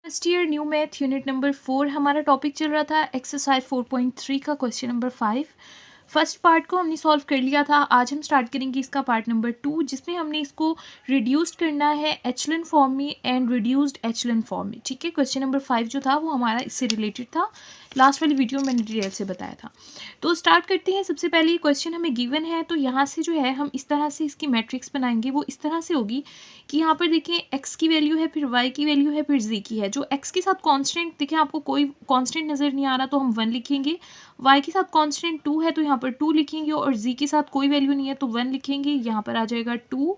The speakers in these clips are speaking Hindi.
First year new math unit number 4 हमारा टॉपिक चल रहा था एक्सरसाइज 4.3 का क्वेश्चन नंबर 5। फर्स्ट पार्ट को हमने सॉल्व कर लिया था। आज हम स्टार्ट करेंगे इसका पार्ट नंबर 2 जिसमें हमने इसको रिड्यूस्ड करना है एचलन फॉर्म में एंड रिड्यूस्ड एचलन फॉर्म में। ठीक है, क्वेश्चन नंबर 5 जो था वो हमारा इससे रिलेटेड था। लास्ट वाली वीडियो में मैंने डिटेल से बताया था। तो स्टार्ट करते हैं। सबसे पहले ये क्वेश्चन हमें गिवन है, तो यहाँ से जो है हम इस तरह से इसकी मैट्रिक्स बनाएंगे। वो इस तरह से होगी कि यहाँ पर देखिए x की वैल्यू है, फिर y की वैल्यू है, फिर z की है। जो x के साथ कांस्टेंट देखिए आपको कोई कांस्टेंट नज़र नहीं आ रहा तो हम 1 लिखेंगे। y के साथ कांस्टेंट 2 है तो यहाँ पर 2 लिखेंगे, और z के साथ कोई वैल्यू नहीं है तो 1 लिखेंगे। यहाँ पर आ जाएगा 2,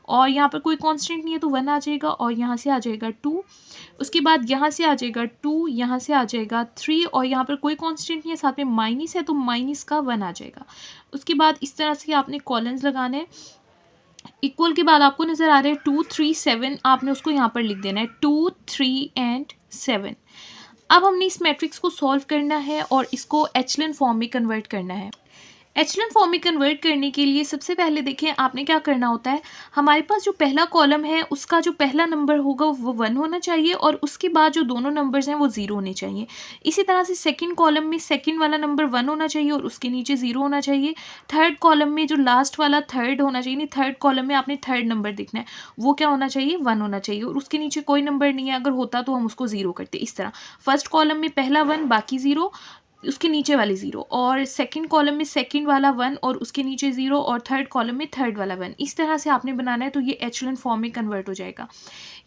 और यहाँ पर कोई कांस्टेंट नहीं है तो 1 आ जाएगा, और यहाँ से आ जाएगा 2। उसके बाद यहाँ से आ जाएगा 2, यहाँ से आ जाएगा 3, और यहाँ पर कोई कांस्टेंट नहीं है, साथ में माइनस है तो माइनस का 1 आ जाएगा। उसके बाद इस तरह से आपने कॉलम्स लगाने। इक्वल के बाद आपको नज़र आ रहा है 2 3 7, आपने उसको यहाँ पर लिख देना है 2 3 एंड 7। अब हमने इस मैट्रिक्स को सॉल्व करना है और इसको एचलन फॉर्म में कन्वर्ट करना है। एचलन फॉर्म में कन्वर्ट करने के लिए सबसे पहले देखें आपने क्या करना होता है। हमारे पास जो पहला कॉलम है उसका जो पहला नंबर होगा वो 1 होना चाहिए, और उसके बाद जो दोनों नंबर्स हैं वो 0 होने चाहिए। इसी तरह से सेकंड कॉलम में सेकंड वाला नंबर 1 होना चाहिए और उसके नीचे 0 होना चाहिए। थर्ड कॉलम में जो लास्ट वाला थर्ड होना चाहिए, नहीं थर्ड कॉलम में आपने थर्ड नंबर देखना है, वो क्या होना चाहिए 1 होना चाहिए, और उसके नीचे कोई नंबर नहीं है। अगर होता तो हम उसको 0 करते। इस तरह फर्स्ट कॉलम में पहला 1 बाकी 0, उसके नीचे वाले 0, और सेकंड कॉलम में सेकंड वाला 1 और उसके नीचे 0, और थर्ड कॉलम में थर्ड वाला 1। इस तरह से आपने बनाना है तो ये एचलन फॉर्म में कन्वर्ट हो जाएगा।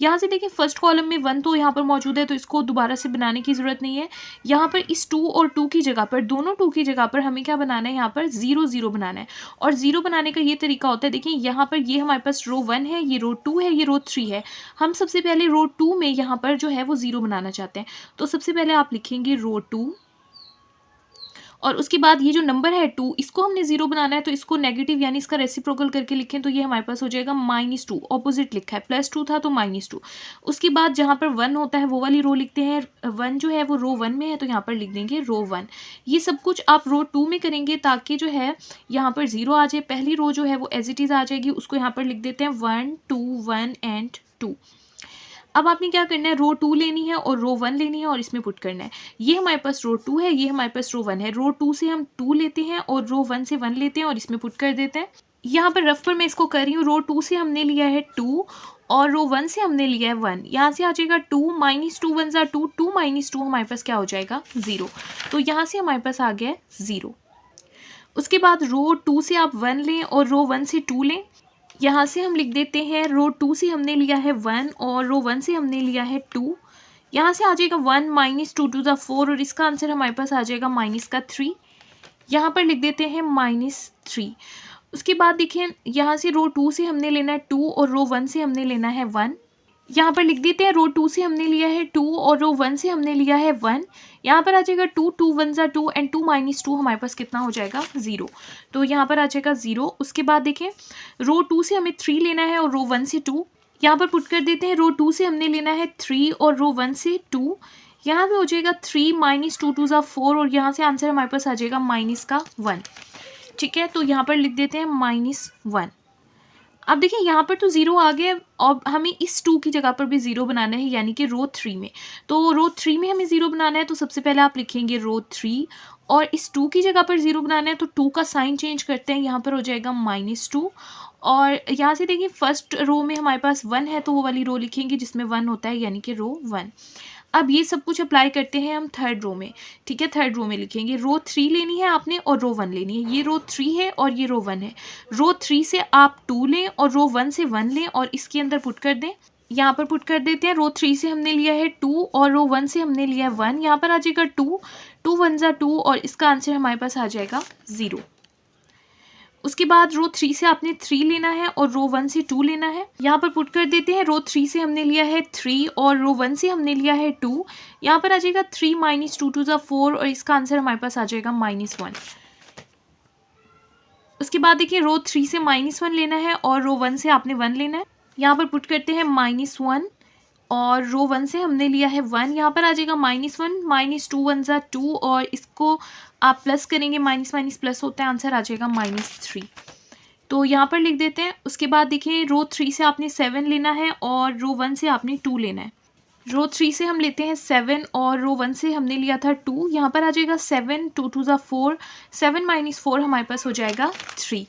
यहाँ से देखिए फर्स्ट कॉलम में 1 तो यहाँ पर मौजूद है तो इसको दोबारा से बनाने की ज़रूरत नहीं है। यहाँ पर इस 2 और 2 की जगह पर, दोनों 2 की जगह पर हमें क्या बनाना है, यहाँ पर 0 0 बनाना है। और 0 बनाने का ये तरीका होता है, देखिए यहाँ पर ये हमारे पास रो 1 है, ये रो 2 है, ये रो 3 है। हम सबसे पहले रो 2 में यहाँ पर जो है वो 0 बनाना चाहते हैं, तो सबसे पहले आप लिखेंगे रो 2, और उसके बाद ये जो नंबर है 2, इसको हमने 0 बनाना है तो इसको नेगेटिव यानी इसका रेसिप्रोकल करके लिखें तो ये हमारे पास हो जाएगा -2। ऑपोजिट लिखा है, +2 था तो -2। उसके बाद जहाँ पर 1 होता है वो वाली रो लिखते हैं। 1 जो है वो रो 1 में है तो यहाँ पर लिख देंगे रो 1। ये सब कुछ आप रो 2 में करेंगे ताकि जो है यहाँ पर 0 आ जाए। पहली रो जो है वो एज इट इज़ आ जाएगी, उसको यहाँ पर लिख देते हैं 1 2 1 एंड 2। अब आपने क्या करना है, रो 2 लेनी है और रो 1 लेनी है और इसमें पुट करना है। ये हमारे पास रो 2 है, ये हमारे पास रो 1 है। रो 2 से हम 2 लेते हैं और रो 1 से 1 लेते हैं और इसमें पुट कर देते हैं। यहाँ पर रफ पर मैं इसको कर रही हूँ। रो 2 से हमने लिया है 2 और रो 1 से हमने लिया है 1। यहाँ से आ जाएगा 2 -2 1 ज़ा 2, 2 -2 हमारे पास क्या हो जाएगा 0। तो यहाँ से हमारे पास आ गया है 0। उसके बाद रो 2 से आप 1 लें और रो 1 से 2 लें। यहाँ से हम लिख देते हैं रो 2 से हमने लिया है 1 और रो 1 से हमने लिया है 2। यहाँ से आ जाएगा 1 -2 2 ज़ा 4, और इसका आंसर हमारे पास आ जाएगा -3। यहाँ पर लिख देते हैं -3। उसके बाद देखिए यहाँ से रो 2 से हमने लेना है 2 और रो 1 से हमने लेना है 1। यहाँ पर लिख देते हैं रो 2 से हमने लिया है 2 और रो 1 से हमने लिया है 1। यहाँ पर आ जाएगा 2 2 1 ज़ा 2 एंड 2 -2 हमारे पास कितना हो जाएगा 0। तो यहाँ पर आ जाएगा 0। उसके बाद देखें रो 2 से हमें 3 लेना है और रो 1 से 2। यहाँ पर पुट कर देते हैं रो 2 से हमने लेना है 3 और रो 1 से 2। यहाँ पे हो जाएगा 3 -2 2 ज़ा 4, और यहाँ से आंसर हमारे पास आ जाएगा -1। ठीक है, तो यहाँ पर लिख देते हैं -1। अब देखिए यहाँ पर तो 0 आ गया और हमें इस 2 की जगह पर भी 0 बनाना है, यानी कि रो 3 में। तो रो 3 में हमें 0 बनाना है तो सबसे पहले आप लिखेंगे रो 3, और इस 2 की जगह पर 0 बनाना है तो 2 का साइन चेंज करते हैं, यहाँ पर हो जाएगा -2। और यहाँ से देखिए फर्स्ट रो में हमारे पास 1 है तो वो वाली रो लिखेंगे जिसमें 1 होता है, यानी कि रो 1। अब ये सब कुछ अप्लाई करते हैं हम थर्ड रो में। ठीक है, थर्ड रो में लिखेंगे रो 3 लेनी है आपने और रो 1 लेनी है। ये रो 3 है और ये रो 1 है। रो 3 से आप 2 लें और रो 1 से 1 लें और इसके अंदर पुट कर दें। यहाँ पर पुट कर देते हैं रो 3 से हमने लिया है 2 और रो 1 से हमने लिया है 1। यहाँ पर आ जाएगा 2 2 1 ज़ा 2, और इसका आंसर हमारे पास आ जाएगा 0। उसके बाद रो 3 से आपने 3 लेना है और रो 1 से 2 लेना है। यहाँ पर पुट कर देते हैं रो 3 से हमने लिया है 3 और रो 1 से हमने लिया है 2। यहाँ पर आ जाएगा 3 -2 2 ज़ा 4, और इसका आंसर हमारे पास आ जाएगा -1। उसके बाद देखिए रो 3 से -1 लेना है और रो 1 से आपने 1 लेना है। यहाँ पर पुट करते हैं -1 और रो 1 से हमने लिया है 1। यहाँ पर आ जाएगा -1 -2 1 ज़ा 2, और इसको आप प्लस करेंगे, माइनस माइनस प्लस होता है, आंसर आ जाएगा -3। तो यहाँ पर लिख देते हैं। उसके बाद देखिए रो 3 से आपने 7 लेना है और रो 1 से आपने 2 लेना है। रो 3 से हम लेते हैं 7 और रो 1 से हमने लिया था 2। यहाँ पर आ जाएगा 7, 2 2 ज़ा 4, 7 माइनस 4 हमारे पास हो जाएगा 3।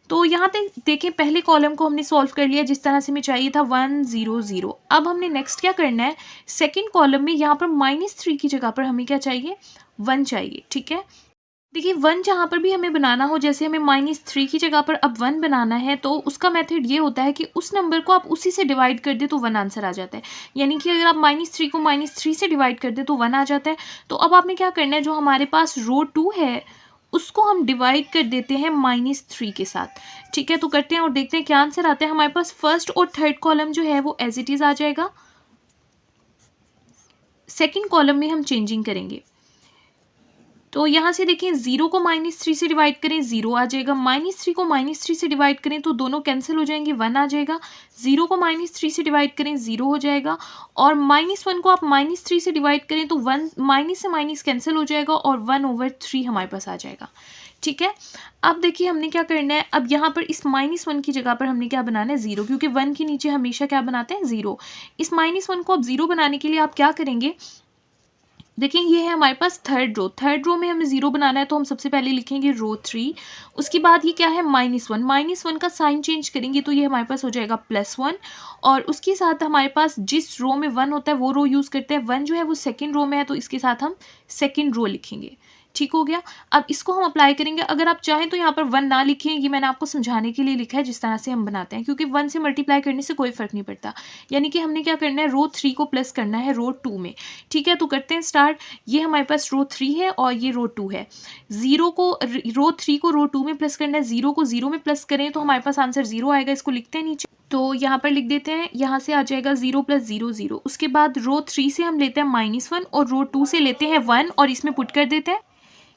तो यहाँ तक देखें पहले कॉलम को हमने सॉल्व कर लिया जिस तरह से हमें चाहिए था 1 0 0। अब हमने नेक्स्ट क्या करना है, सेकंड कॉलम में यहाँ पर -3 की जगह पर हमें क्या चाहिए, 1 चाहिए। ठीक है, देखिए 1 जहाँ पर भी हमें बनाना हो, जैसे हमें -3 की जगह पर अब 1 बनाना है, तो उसका मेथड ये होता है कि उस नंबर को आप उसी से डिवाइड कर दे तो 1 आंसर आ जाता है। यानी कि अगर आप -3 को -3 से डिवाइड कर दे तो 1 आ जाता है। तो अब आपने क्या करना है, जो हमारे पास रो 2 है उसको हम डिवाइड कर देते हैं -3 के साथ। ठीक है, तो करते हैं और देखते हैं क्या आंसर आता है। हमारे पास फर्स्ट और थर्ड कॉलम जो है वो एज इट इज़ आ जाएगा। सेकेंड कॉलम में हम चेंजिंग करेंगे। तो यहाँ से देखिए 0 को -3 से डिवाइड करें 0 आ जाएगा, -3 को -3 से डिवाइड करें तो दोनों कैंसिल हो जाएंगे, 1 आ जाएगा। 0 को -3 से डिवाइड करें 0 हो जाएगा, और -1 को आप -3 से डिवाइड करें तो 1 माइनस से माइनस कैंसिल हो जाएगा और 1/3 हमारे पास आ जाएगा। ठीक है, अब देखिए हमने क्या करना है, अब यहाँ पर इस -1 की जगह पर हमने क्या बनाना है, 0, क्योंकि 1 के नीचे हमेशा क्या बनाते हैं, 0। इस -1 को अब 0 बनाने के लिए आप क्या करेंगे, देखिए ये है हमारे पास थर्ड रो में हमें 0 बनाना है, तो हम सबसे पहले लिखेंगे रो 3। उसके बाद ये क्या है, -1 का साइन चेंज करेंगे तो ये हमारे पास हो जाएगा +1, और उसके साथ हमारे पास जिस रो में 1 होता है वो रो यूज़ करते हैं। 1 जो है वो सेकेंड रो में है, तो इसके साथ हम सेकेंड रो लिखेंगे। ठीक हो गया, अब इसको हम अप्लाई करेंगे। अगर आप चाहें तो यहाँ पर 1 ना लिखें, ये मैंने आपको समझाने के लिए लिखा है जिस तरह से हम बनाते हैं, क्योंकि 1 से मल्टीप्लाई करने से कोई फ़र्क नहीं पड़ता। यानी कि हमने क्या करना है, रो 3 को प्लस करना है रो 2 में। ठीक है, तो करते हैं स्टार्ट। ये हमारे पास रो 3 है और ये रो 2 है। रो 3 को रो 2 में प्लस करना है, 0 को 0 में प्लस करें तो हमारे पास आंसर 0 आएगा। इसको लिखते हैं नीचे, तो यहाँ पर लिख देते हैं, यहाँ से आ जाएगा 0 + 0 0। उसके बाद रो 3 से हम लेते हैं -1 और रो 2 से लेते हैं 1 और इसमें पुट कर देते हैं।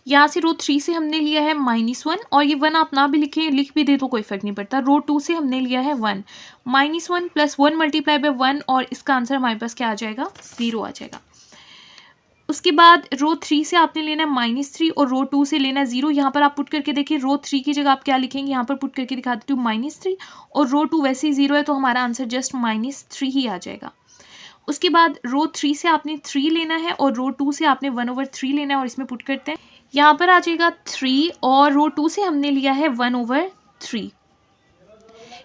यहाँ से रो 3 से हमने लिया है -1 और ये 1 आप ना भी लिखें, लिख भी दे तो कोई फ़र्क नहीं पड़ता। रो 2 से हमने लिया है 1, -1 + 1 × 1 और इसका आंसर हमारे पास क्या आ जाएगा, 0 आ जाएगा। उसके बाद रो 3 से आपने लेना है -3 और रो 2 से लेना है 0। यहाँ पर आप पुट करके देखिए, रो 3 की जगह आप क्या लिखेंगे, यहाँ पर पुट करके दिखा देती हूँ -3, और रो 2 वैसे ही 0 है तो हमारा आंसर जस्ट -3 ही आ जाएगा। उसके बाद रो 3 से आपने 3 लेना है और रो 2 से आपने 1/3 लेना है और इसमें पुट करते हैं। यहाँ पर आ जाएगा 3 और रो 2 से हमने लिया है 1/3।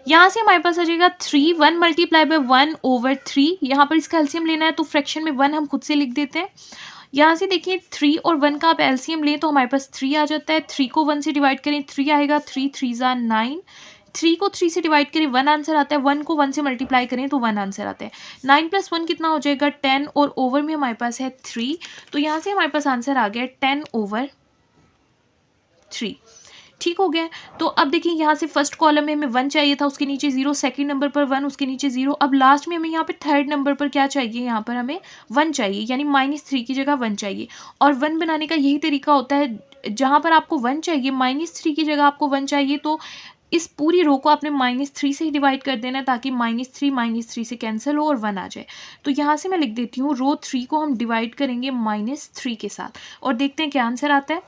यहाँ से हमारे पास आ जाएगा 3, 1 × 1/3। यहाँ पर इसका एलसीएम लेना है तो फ्रैक्शन में 1 हम खुद से लिख देते हैं। यहाँ से देखिए 3 और 1 का आप एलसीएम लें तो हमारे पास 3 आ जाता है। 3 को 1 से डिवाइड करें 3 आएगा, 3 3 ज़ा 9। 3 को 3 से डिवाइड करें 1 आंसर आता है, 1 को 1 से मल्टीप्लाई करें तो 1 आंसर आता है। 9 + 1 कितना हो जाएगा, 10, और ओवर में हमारे पास है 3, तो यहाँ से हमारे पास आंसर आ गया 10/3। ठीक हो गया। तो अब देखिए यहाँ से फर्स्ट कॉलम में हमें 1 चाहिए था, उसके नीचे 0, सेकंड नंबर पर 1, उसके नीचे 0। अब लास्ट में हमें यहाँ पे थर्ड नंबर पर क्या चाहिए, यहाँ पर हमें 1 चाहिए, यानी -3 की जगह 1 चाहिए। और 1 बनाने का यही तरीका होता है, जहाँ पर आपको 1 चाहिए, -3 की जगह आपको 1 चाहिए, तो इस पूरी रो को आपने -3 से ही डिवाइड कर देना है ताकि -3 से कैंसिल हो और 1 आ जाए। तो यहाँ से मैं लिख देती हूँ, रो 3 को हम डिवाइड करेंगे -3 के साथ और देखते हैं क्या आंसर आता है।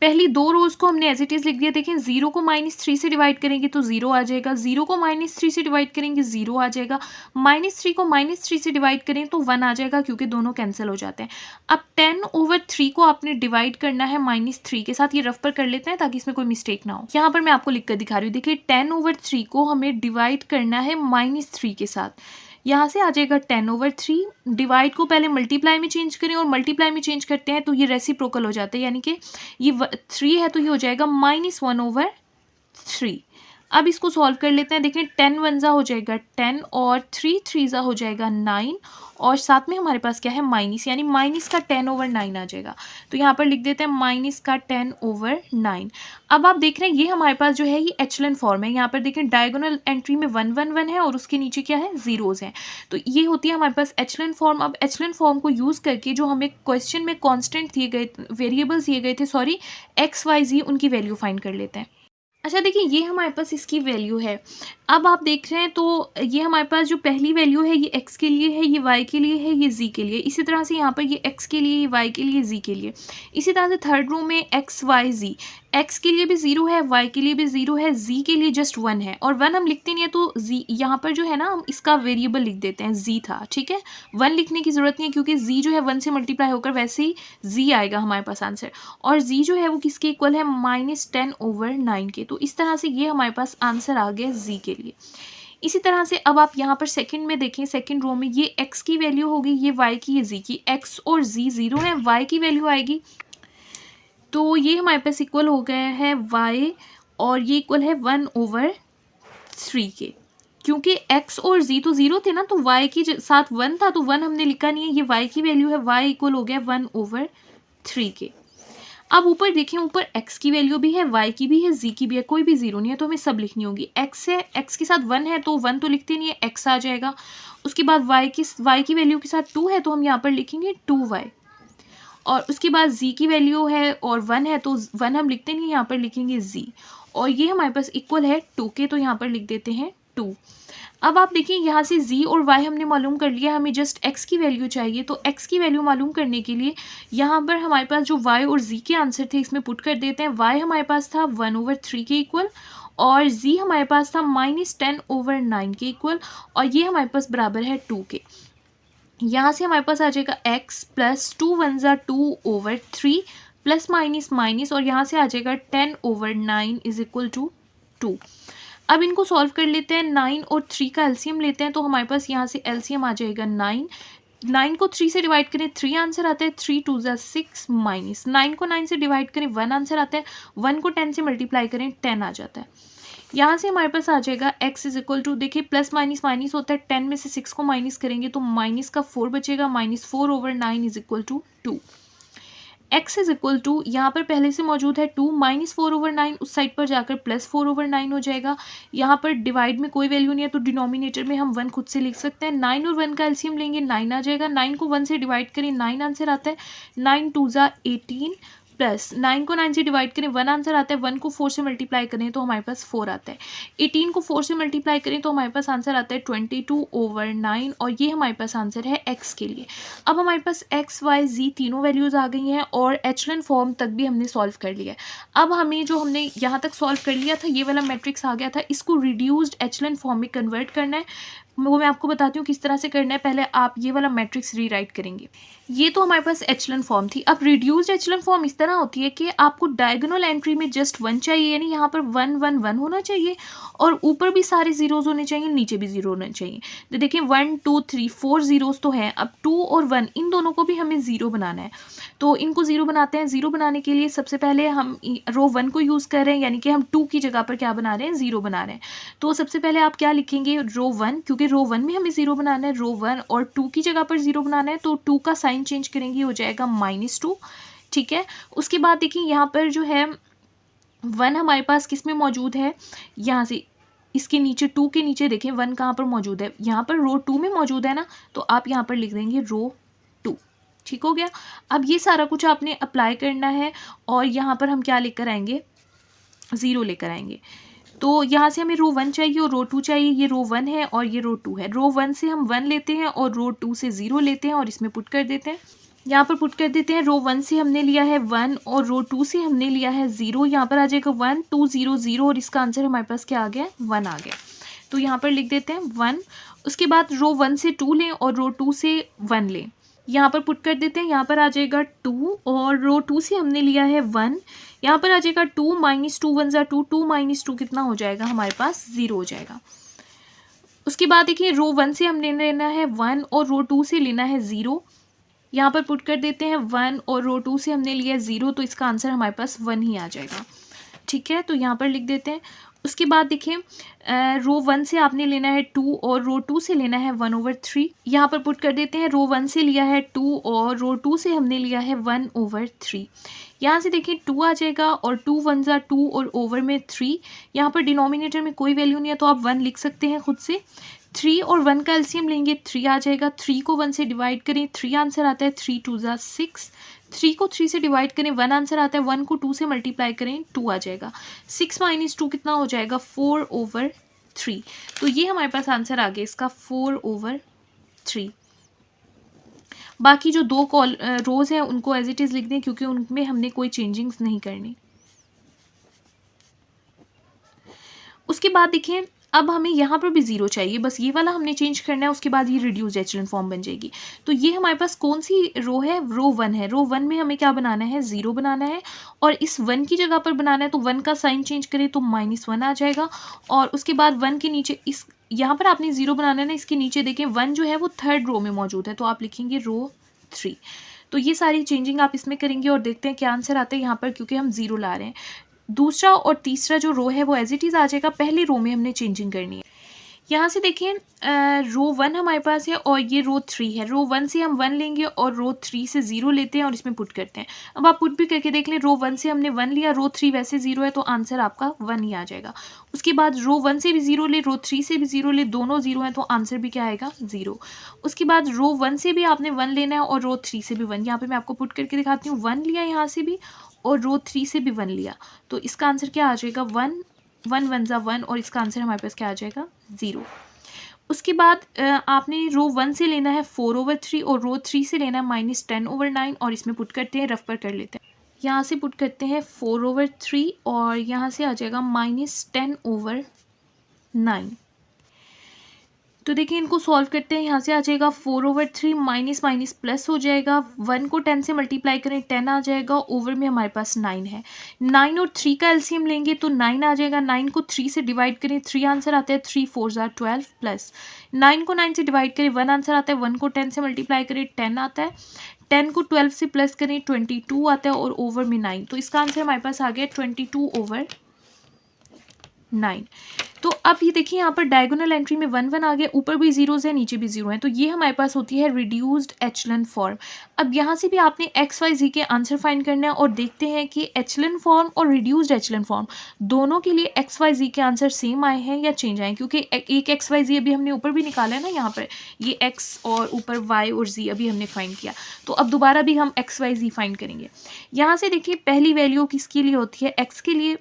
पहली 2 रोज़ को हमने एज इट इज़ लिख दिया। देखें 0 को -3 से डिवाइड करेंगे तो 0 आ जाएगा, 0 को -3 से डिवाइड करेंगे 0 आ जाएगा, -3 को -3 से डिवाइड करें तो 1 आ जाएगा क्योंकि दोनों कैंसिल हो जाते हैं। अब 10/3 को आपने डिवाइड करना है -3 के साथ। ये रफ पर कर लेते हैं ताकि इसमें कोई मिस्टेक ना हो। यहाँ पर मैं आपको लिख कर दिखा रही हूँ। देखिए 10/3 को हमें डिवाइड करना है -3 के साथ। यहाँ से आ जाएगा 10/3। डिवाइड को पहले मल्टीप्लाई में चेंज करें और मल्टीप्लाई में चेंज करते हैं तो ये रेसिप्रोकल हो जाता है, यानी कि ये 3 है तो ये हो जाएगा -1/3। अब इसको सॉल्व कर लेते हैं। देखें 10 1 ज़ा हो जाएगा 10 और 3 3 ज़ा हो जाएगा 9 और साथ में हमारे पास क्या है, माइनस, यानी माइनस का 10/9 आ जाएगा। तो यहाँ पर लिख देते हैं माइनस का 10/9। अब आप देख रहे हैं ये हमारे पास जो है ये एचलन फॉर्म है। यहाँ पर देखें डायगोनल एंट्री में 1 1 1 है और उसके नीचे क्या है, जीरोज़ हैं। तो ये होती है हमारे पास एचलन फॉर्म। अब एचलन फॉर्म को यूज़ करके जो हमें क्वेश्चन में कॉन्स्टेंट दिए गए, वेरिएबल्स दिए गए थे, सॉरी, x y z, उनकी वैल्यू फाइंड कर लेते हैं। अच्छा देखिए, ये हमारे पास इसकी वैल्यू है। अब आप देख रहे हैं तो ये हमारे पास जो पहली वैल्यू है ये x के लिए है, ये y के लिए है, ये z के लिए। इसी तरह से यहाँ पर ये x के लिए, ये y के लिए, z के लिए। इसी तरह से थर्ड रो में x y z, x के लिए भी 0 है, y के लिए भी 0 है, z के लिए जस्ट 1 है। और 1 हम लिखते नहीं है तो z यहाँ पर जो है ना हम इसका वेरिएबल लिख देते हैं, z था, ठीक है। 1 लिखने की ज़रूरत नहीं है क्योंकि z जो है 1 से मल्टीप्लाई होकर वैसे ही z आएगा हमारे पास आंसर। और z जो है वो किसके इक्वल है, -10/9 के। तो इस तरह से ये हमारे पास आंसर आ गया z के लिए। इसी तरह से अब आप यहाँ पर सेकंड में देखें, सेकंड रो में ये x की वैल्यू होगी, ये y की, ये z की। x और z 0 है, y की वैल्यू आएगी तो ये हमारे पास इक्वल हो गया है y, और ये इक्वल है 1/3 के। क्योंकि x और z तो 0 थे ना, तो y के साथ 1 था, तो 1 हमने लिखा नहीं है, ये y की वैल्यू है, y इक्वल हो गया 1/3 के। अब ऊपर देखें, ऊपर x की वैल्यू भी है, y की भी है, z की भी है, कोई भी 0 नहीं है तो हमें सब लिखनी होगी। x है, x के साथ 1 है तो 1 तो लिखते नहीं है, x आ जाएगा। उसके बाद y की वैल्यू के साथ 2 है तो हम यहाँ पर लिखेंगे 2y। और उसके बाद z की वैल्यू है और 1 है तो 1 हम लिखते नहीं, यहाँ पर लिखेंगे z। और ये हमारे पास इक्वल है 2 के, तो यहाँ पर लिख देते हैं 2। अब आप देखिए यहाँ से z और y हमने मालूम कर लिया, हमें जस्ट x की वैल्यू चाहिए। तो x की वैल्यू मालूम करने के लिए यहाँ पर हमारे पास जो y और z के आंसर थे इसमें पुट कर देते हैं। y हमारे पास था 1/3 के इक्वल, और z हमारे पास था -10/9 के इक्वल, और ये हमारे पास बराबर है 2 के। यहाँ से हमारे पास आ जाएगा x प्लस 2 1 ज़ा 2/3 प्लस माइनस माइनस, और यहाँ से आ जाएगा 10/9 इज इक्वल टू 2। अब इनको सॉल्व कर लेते हैं। 9 और 3 का एलसीएम लेते हैं तो हमारे पास यहाँ से एलसीएम आ जाएगा 9। 9 को 3 से डिवाइड करें 3 आंसर आता है, 3 2 ज़ा 6 माइनस 9 को 9 से डिवाइड करें 1 आंसर आता है, 1 को 10 से मल्टीप्लाई करें 10 आ जाता है। यहाँ से हमारे पास आ जाएगा x इज इक्वल टू, देखिए प्लस माइनस माइनस होता है, 10 में से 6 को माइनस करेंगे तो माइनस का 4 बचेगा, -4/9 is equal to 2। x is equal to, यहाँ पर पहले से मौजूद है 2, -4/9 उस साइड पर जाकर +4/9 हो जाएगा। यहाँ पर डिवाइड में कोई वैल्यू नहीं है तो डिनोमिनेटर में हम 1 खुद से लिख सकते हैं। 9 और 1 का एलसीएम लेंगे 9 आ जाएगा, 9 को 1 से डिवाइड करें 9 आंसर आता है, 9 2 ज़ा 18 प्लस 9 को 9 से डिवाइड करें 1 आंसर आता है, 1 को 4 से मल्टीप्लाई करें तो हमारे पास 4 आता है, 18 को 4 से मल्टीप्लाई करें तो हमारे पास आंसर आता है 22/9, और ये हमारे पास आंसर है x के लिए। अब हमारे पास x y z तीनों वैल्यूज़ आ गई हैं और एचलन फॉर्म तक भी हमने सॉल्व कर लिया है। अब हमें जो हमने यहाँ तक सॉल्व कर लिया था, ये वाला मैट्रिक्स आ गया था, इसको रिड्यूस्ड एचलन फॉर्म में कन्वर्ट करना है। वो मैं आपको बताती हूँ किस तरह से करना है। पहले आप ये वाला मैट्रिक्स रीराइट करेंगे। ये तो हमारे पास एचलन फॉर्म थी। अब रिड्यूस्ड एचलन फॉर्म इस तरह होती है कि आपको डायगोनल एंट्री में जस्ट 1 चाहिए, यानी यहाँ पर 1 1 1 होना चाहिए, और ऊपर भी सारे जीरोज होने चाहिए, नीचे भी जीरो होने चाहिए। तो देखिए 1 2 3 4 जीरोज तो हैं। अब 2 और 1 इन दोनों को भी हमें ज़ीरो बनाना है, तो इनको ज़ीरो बनाते हैं। ज़ीरो बनाने के लिए सबसे पहले हम रो 1 को यूज़ कर रहे हैं, यानी कि हम 2 की जगह पर क्या बना रहे हैं, ज़ीरो बना रहे हैं। तो सबसे पहले आप क्या लिखेंगे, रो 1, क्योंकि रो 1 में हमें ज़ीरो बनाना है, रो 1 और 2 की जगह पर ज़ीरो बनाना है, तो 2 का साइन चेंज करेंगे, हो जाएगा -2, ठीक है। उसके बाद देखिए यहाँ पर जो है 1 हमारे पास किस में मौजूद है, यहाँ से इसके नीचे 2 के नीचे देखें 1 कहाँ पर मौजूद है, यहाँ पर रो 2 में मौजूद है ना, तो आप यहाँ पर लिख देंगे रो 2, ठीक हो गया। अब ये सारा कुछ आपने अप्लाई करना है, और यहाँ पर हम क्या लेकर आएंगे, ज़ीरो लेकर आएंगे। तो यहाँ से हमें रो 1 चाहिए और रो 2 चाहिए। ये रो 1 है और ये रो 2 है। रो 1 से हम 1 लेते हैं और रो 2 से 0 लेते हैं और इसमें पुट कर देते हैं। यहाँ पर पुट कर देते हैं, रो 1 से हमने लिया है 1 और रो 2 से हमने लिया है 0। यहाँ पर आ जाएगा 1 2 0 0, और इसका आंसर हमारे पास क्या आ गया, 1 आ गया। तो यहाँ पर लिख देते हैं 1। उसके बाद रो 1 से 2 लें और रो 2 से 1 लें, यहाँ पर पुट कर देते हैं। यहाँ पर आ जाएगा 2 और रो 2 से हमने लिया है 1, यहाँ पर आ जाएगा 2 -2 1 ज़ा 2, 2 -2 कितना हो जाएगा, हमारे पास 0 हो जाएगा। उसके बाद देखिए रो 1 से हमने लेना है 1 और रो 2 से लेना है 0, यहाँ पर पुट कर देते हैं 1 और रो 2 से हमने लिया 0, तो इसका आंसर हमारे पास 1 ही आ जाएगा, ठीक है। तो यहाँ पर लिख देते हैं। उसके बाद देखिए रो 1 से आपने लेना है 2 और रो 2 से लेना है 1/3, यहाँ पर पुट कर देते हैं। रो 1 से लिया है 2 और रो 2 से हमने लिया है 1/3, यहाँ से देखिए 2 आ जाएगा और 2 1 ज़ा 2 और ओवर में 3, यहाँ पर डिनोमिनेटर में कोई वैल्यू नहीं है तो आप 1 लिख सकते हैं खुद से। 3 और 1 का एलसीएम लेंगे 3 आ जाएगा। 3 को 1 से डिवाइड करें 3 आंसर आता है, 3 2 ज़ा 6। 3 को 3 से डिवाइड करें 1 आंसर आता है, 1 को 2 से मल्टीप्लाई करें 2 आ जाएगा। 6 माइनस 2 कितना हो जाएगा 4/3। तो ये हमारे पास आंसर आ गया इसका 4/3। बाकी जो दो रोज़ हैं उनको एज इट इज़ लिख दें क्योंकि उनमें हमने कोई चेंजिंग्स नहीं करनी। उसके बाद देखिए अब हमें यहाँ पर भी ज़ीरो चाहिए, बस ये वाला हमने चेंज करना है, उसके बाद ये रिड्यूस्ड एचेलन फॉर्म बन जाएगी। तो ये हमारे पास कौन सी रो है, रो 1 है। रो 1 में हमें क्या बनाना है, ज़ीरो बनाना है और इस 1 की जगह पर बनाना है तो 1 का साइन चेंज करें तो -1 आ जाएगा और उसके बाद 1 के नीचे इस यहाँ पर आपने ज़ीरो बनाना है ना, इसके नीचे देखें 1 जो है वो 3rd रो में मौजूद है तो आप लिखेंगे रो 3। तो ये सारी चेंजिंग आप इसमें करेंगे और देखते हैं क्या आंसर आता है यहाँ पर, क्योंकि हम ज़ीरो ला रहे हैं। दूसरा और तीसरा जो रो है वो एज इट इज़ आ जाएगा, पहली रो में हमने चेंजिंग करनी है। यहाँ से देखिए रो 1 हमारे पास है और ये रो 3 है। रो 1 से हम 1 लेंगे और रो 3 से 0 लेते हैं और इसमें पुट करते हैं। अब आप पुट भी करके देख लें, रो 1 से हमने 1 लिया, रो 3 वैसे 0 है तो आंसर आपका 1 ही आ जाएगा। उसके बाद रो 1 से भी 0 ले, रो 3 से भी 0 ले, दोनों 0 हैं तो आंसर भी क्या आएगा 0। उसके बाद रो 1 से भी आपने 1 लेना है और रो 3 से भी 1। यहाँ पर मैं आपको पुट करके दिखाती हूँ, 1 लिया यहाँ से भी और रो 3 से भी 1 लिया तो इसका आंसर क्या आ जाएगा 1 1 1 ज़ा 1 और इसका आंसर हमारे पास क्या आ जाएगा 0। उसके बाद आपने रो 1 से लेना है 4/3 और रो 3 से लेना है -10/9 और इसमें पुट करते हैं, रफ पर कर लेते हैं। यहाँ से पुट करते हैं 4/3 और यहाँ से आ जाएगा -10/9। तो देखिए इनको सॉल्व करते हैं, यहाँ से आ जाएगा 4/3 माइनस माइनस प्लस हो जाएगा, 1 को 10 से मल्टीप्लाई करें 10 आ जाएगा, ओवर में हमारे पास 9 है। 9 और 3 का एलसीएम लेंगे तो 9 आ जाएगा, 9 को 3 से डिवाइड करें 3 आंसर आता है, 3 4 ज़ा 12 प्लस 9 को 9 से डिवाइड करें 1 आंसर आता है, 1 को 10 से मल्टीप्लाई करें 10 आता है, 10 को 12 से प्लस करें 22 आता है और ओवर में 9। तो इसका आंसर हमारे पास आ गया 22/9। तो अब ये देखिए यहाँ पर डायगोनल एंट्री में 1 1 आ गया, ऊपर भी जीरोज़ है नीचे भी जीरो है, तो ये हमारे पास होती है रिड्यूस्ड एचलन फॉर्म। अब यहाँ से भी आपने एक्स वाई जी के आंसर फाइंड करना है और देखते हैं कि एचलन फॉर्म और रिड्यूस्ड एचलन फॉर्म दोनों के लिए एक्स वाई जी के आंसर सेम आए हैं या चेंज आए, क्योंकि एक एक्स वाई जी अभी हमने ऊपर भी निकाला है ना, यहाँ पर ये एक्स और ऊपर वाई और जी अभी हमने फाइंड किया, तो अब दोबारा भी हम एक्स वाई जी फाइंड करेंगे। यहाँ से देखिए पहली वैल्यू किसके लिए होती है, एक्स के लिए,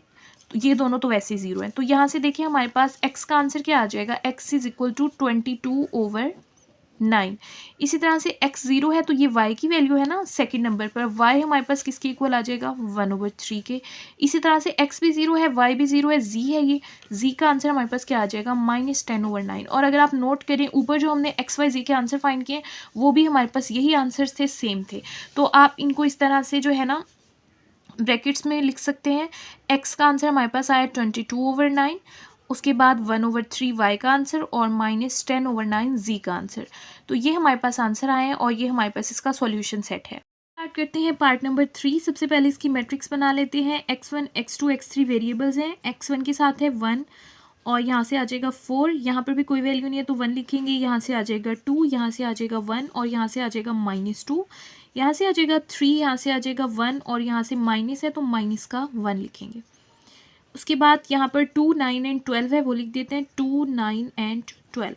तो ये दोनों तो वैसे ही 0 हैं, तो यहाँ से देखिए हमारे पास x का आंसर क्या आ जाएगा, x इज इक्वल टू 22/9। इसी तरह से x 0 है तो ये y की वैल्यू है ना सेकंड नंबर पर, y हमारे पास किसके इक्वल आ जाएगा 1/3 के। इसी तरह से x भी 0 है, y भी 0 है, z है, ये z का आंसर हमारे पास क्या आ जाएगा -10/9। और अगर आप नोट करें ऊपर जो हमने x y z के आंसर फाइंड किए वो भी हमारे पास यही आंसर थे, सेम थे, तो आप इनको इस तरह से जो है ना ब्रैकेट्स में लिख सकते हैं। x का आंसर हमारे पास आया 22/9, उसके बाद 1/3 y का आंसर और -10/9 z का आंसर। तो ये हमारे पास आंसर आए हैं और ये हमारे पास इसका सॉल्यूशन सेट है। स्टार्ट करते हैं पार्ट नंबर 3। सबसे पहले इसकी मैट्रिक्स बना लेते हैं। x1 x2 x3 वेरिएबल्स हैं, x1 के साथ है 1 और यहाँ से आ जाएगा 4, यहाँ पर भी कोई वैल्यू नहीं है तो 1 लिखेंगे, यहाँ से आ जाएगा 2, यहाँ से आ जाएगा 1 और यहाँ से आ जाएगा -2, यहाँ से आ जाएगा 3, यहाँ से आ जाएगा 1 और यहाँ से माइनस है तो माइनस का 1 लिखेंगे। उसके बाद यहाँ पर 2 9 एंड 12 है वो लिख देते हैं, 2 9 एंड 12।